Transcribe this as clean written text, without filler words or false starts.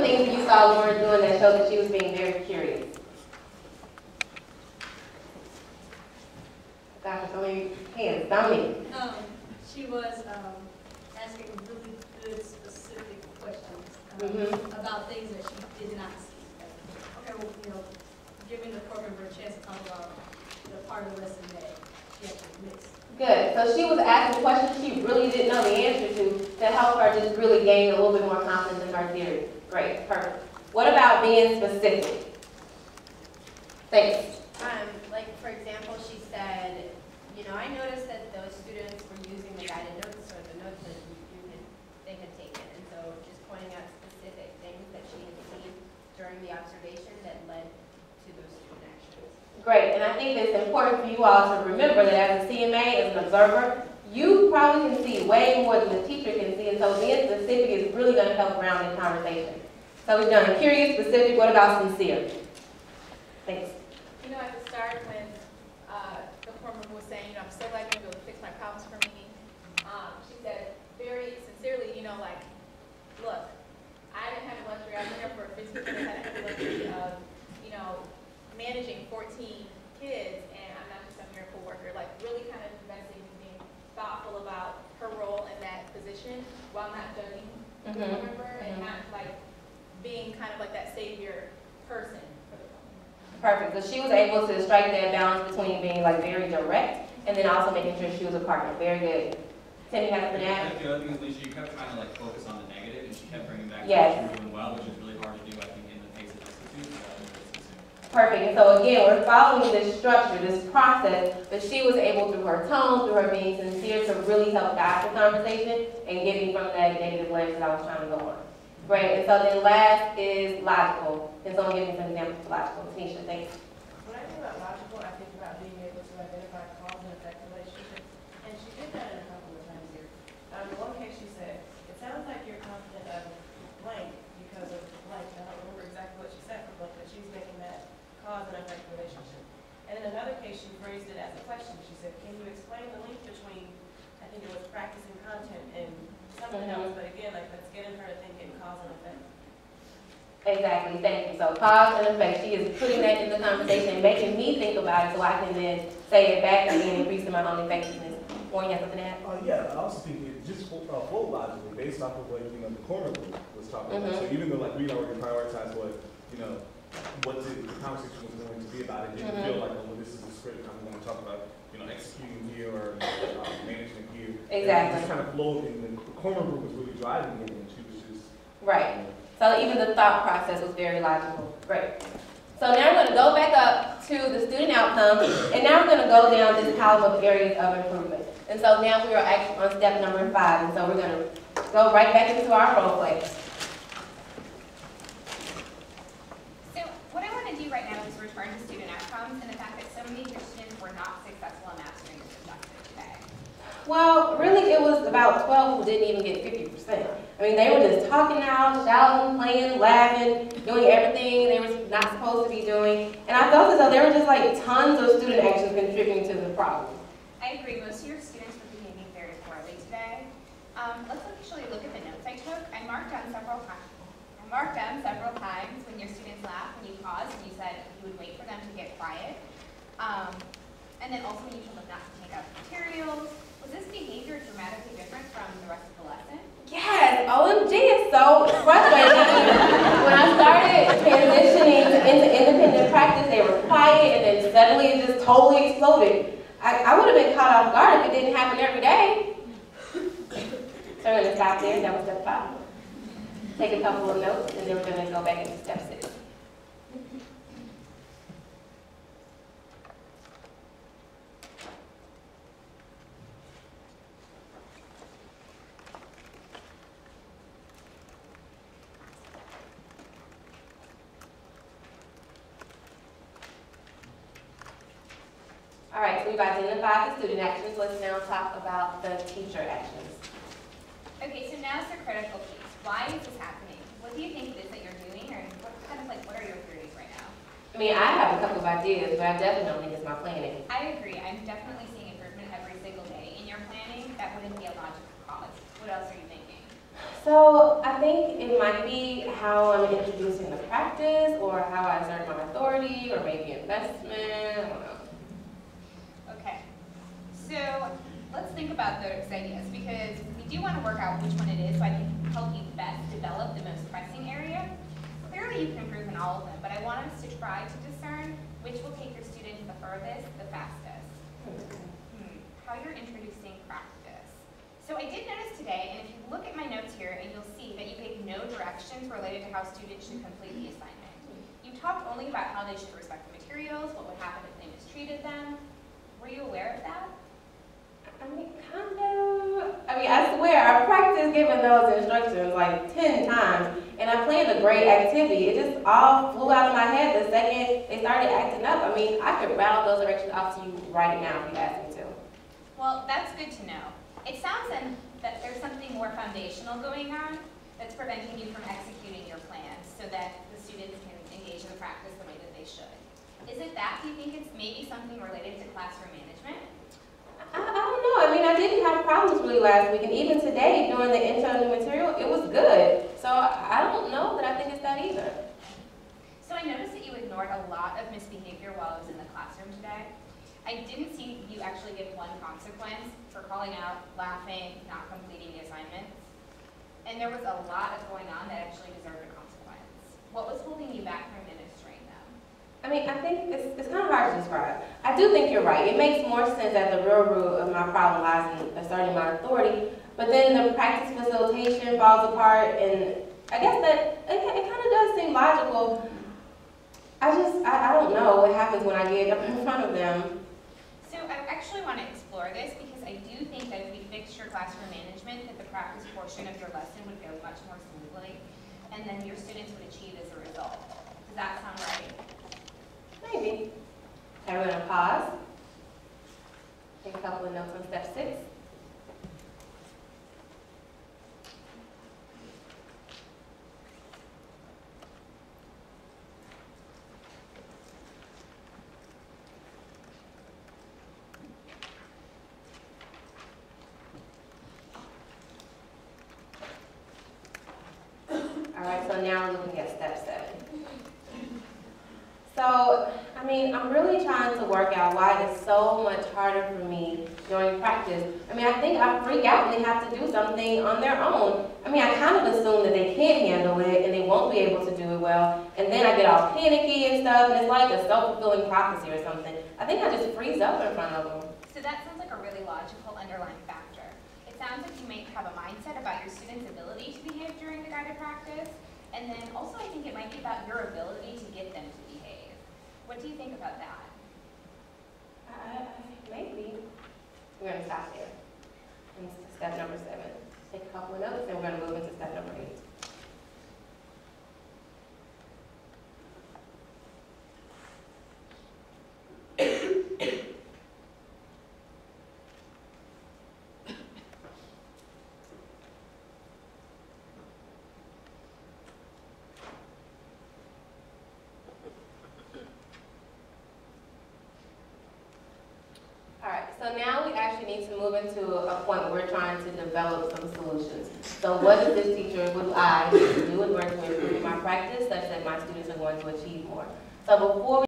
things that you saw Lauren doing that showed that she was being very curious? Gosh, so many hands, Dominique. She was asking really good, specific questions about things that she did not see. Okay, well, giving the program member a chance to talk about the part of the lesson that she actually missed. Good. So she was asking questions she really didn't know the answer to help her just really gain a little bit more confidence in her theory. Great. Perfect. What about being specific? Thanks. Like, for example, she said, I noticed that those students were using the guided notes or the notes that they had taken. And so just pointing out specific things that she had seen during the observation that led to those student actions. Great, and I think it's important for you all to remember that as a CMA, as an observer, you probably can see way more than the teacher can see, and so being specific is really going to help ground the conversation. So we've done curious, specific, what about sincere? Thanks. At the start when the former was saying, I'm so glad you're able to fix my problems for me, she said very sincerely, like, look, I didn't have the luxury, I was here for 15 minutes, I didn't have the luxury of, managing 14 kids, and I'm not just a miracle worker, like really kind of investing and being thoughtful about her role in that position while not judging the member and not like being kind of like that savior person for the member. Perfect. So she was able to strike that balance between being like very direct and then also making sure she was a partner. Very good. Timmy has to add. The other thing is, Alicia, you kept trying to like focus on the negative, and she kept bringing back yes. what you were doing well, which is really hard to do, I think, in the pace of institute. Perfect. And so again, we're following this structure, this process, but she was able through her tone, through her being sincere, to really help guide the conversation and get me from that negative lens that I was trying to go on. Great. And so then last is logical. Can someone give me some examples of logical? Tanisha, thanks. When I think about logical, I think about being able to identify cause and effect relationships. And she did that in a couple of times here. In one case she said, it sounds like you're confident of blank because of blank. I don't remember exactly what she said for blank, but she's making that cause and effect relationship. And in another case, she phrased it as a question. She said, can you explain the link between, I think it was practicing content and something else, but again, like let's get her to think in cause and effect. Exactly, thank you. So cause and effect, she is putting that in the conversation and making me think about it so I can then say it back and then increasing my own effectiveness. Warren, you have something to add? Yeah, I also think it just flow logically based off of what the corner group was talking about. So even though like we already prioritized what what the conversation was going to be about, it didn't feel like, oh, well, this is the script I'm going to talk about, executing here or management here. Exactly. It just kind of flowed, and the corner group was really driving it, and she was just right. So even the thought process was very logical. Great. So now we're going to go back up to the student outcomes, and now we're going to go down this column of areas of improvement. And so now we are actually on step number 5, and so we're going to go right back into our role play. So what I want to do right now is return to student outcomes and the fact that so many of your students were not successful in mastering this objective today. Well, really it was about 12 who didn't even get 50%. I mean, they were just talking out, shouting, playing, laughing, doing everything they were not supposed to be doing. And I felt as though there were just like tons of student actions contributing to the problem. I agree. Most of your students were behaving very poorly today. Let's actually look at the notes I took. I marked down several times when your students laughed, when you paused, and you said you would wait for them to get quiet. And then also when you told them not to take out materials. Was this behavior dramatically different from the rest of the lesson? Yes, OMG, it's so frustrating. When I started transitioning into independent practice, they were quiet, and then suddenly it just totally exploded. I would have been caught off guard if it didn't happen every day. So we're going to stop there. That was step 5. Take a couple of notes, and then we're going to go back into step 6. All right, so we've identified the student actions. Let's now talk about the teacher actions. Okay, so now's the critical piece. Why is this happening? What do you think it is that you're doing, or what are your theories right now? I mean, I have a couple of ideas, but I definitely don't think it's my planning. I agree. I'm definitely seeing improvement every single day. In your planning, that wouldn't be a logical cause. What else are you thinking? So I think it might be how I'm introducing the practice, or how I exert my authority, or maybe investment, I don't know. Okay, so let's think about those ideas, because we do want to work out which one it is so I can help you best develop the most pressing area. Clearly you can improve in all of them, but I want us to try to discern which will take your students the furthest, the fastest. How you're introducing practice. So I did notice today, and if you look at my notes here, and you'll see that you gave no directions related to how students should complete the assignment. You talked only about how they should respect the materials, what would happen if they mistreated them. Were you aware of that? I mean, kind of. I mean, I swear, I practiced giving those instructions like 10 times, and I planned a great activity. It just all flew out of my head the second they started acting up. I mean, I could rattle those directions off to you right now if you asked me to. Well, that's good to know. It sounds then that there's something more foundational going on that's preventing you from executing your plans so that the students can engage in the practice the way that they should. Is it that? Do you think it's maybe something related to classroom management? I don't know. I mean, I didn't have problems really last week, and even today during the intro new material, it was good. So I don't know that I think it's that either. So I noticed that you ignored a lot of misbehavior while I was in the classroom today. I didn't see you actually give one consequence for calling out, laughing, not completing the assignments. And there was a lot of going on that actually deserved a consequence. What was holding you back from administering them? I mean, I think it's kind of hard to describe. I do think you're right. It makes more sense that the real root of my problem lies in asserting my authority, but then the practice facilitation falls apart, and I guess that it kind of does seem logical. I don't know what happens when I get up in front of them. So I actually want to explore this because I do think that if we fix your classroom management, that the practice portion of your lesson would go much more smoothly, and then your students would achieve as a result. Does that sound right? Maybe. Okay, we're going to pause. Take a couple of notes on step 6. Alright, so now we're looking at step 7. So, I mean, I'm really trying to work out why it's so much harder for me during practice. I mean, I think I freak out when they have to do something on their own. I mean, I kind of assume that they can't handle it and they won't be able to do it well. And then I get all panicky and stuff, and it's like a self-fulfilling prophecy or something. I think I just freeze up in front of them. So that sounds like a really logical underlying factor. It sounds like you may have a mindset about your students' ability to behave during the guided practice, and then also I think it might be about your ability to get them to behave. What do you think about that? Maybe. We're going to stop there. And step number 7. Take a couple of notes, and we're going to move into step number 8. So now we actually need to move into a point where we're trying to develop some solutions. So what does this teacher, what do I need to do in order to improve my practice such that my students are going to achieve more? So before we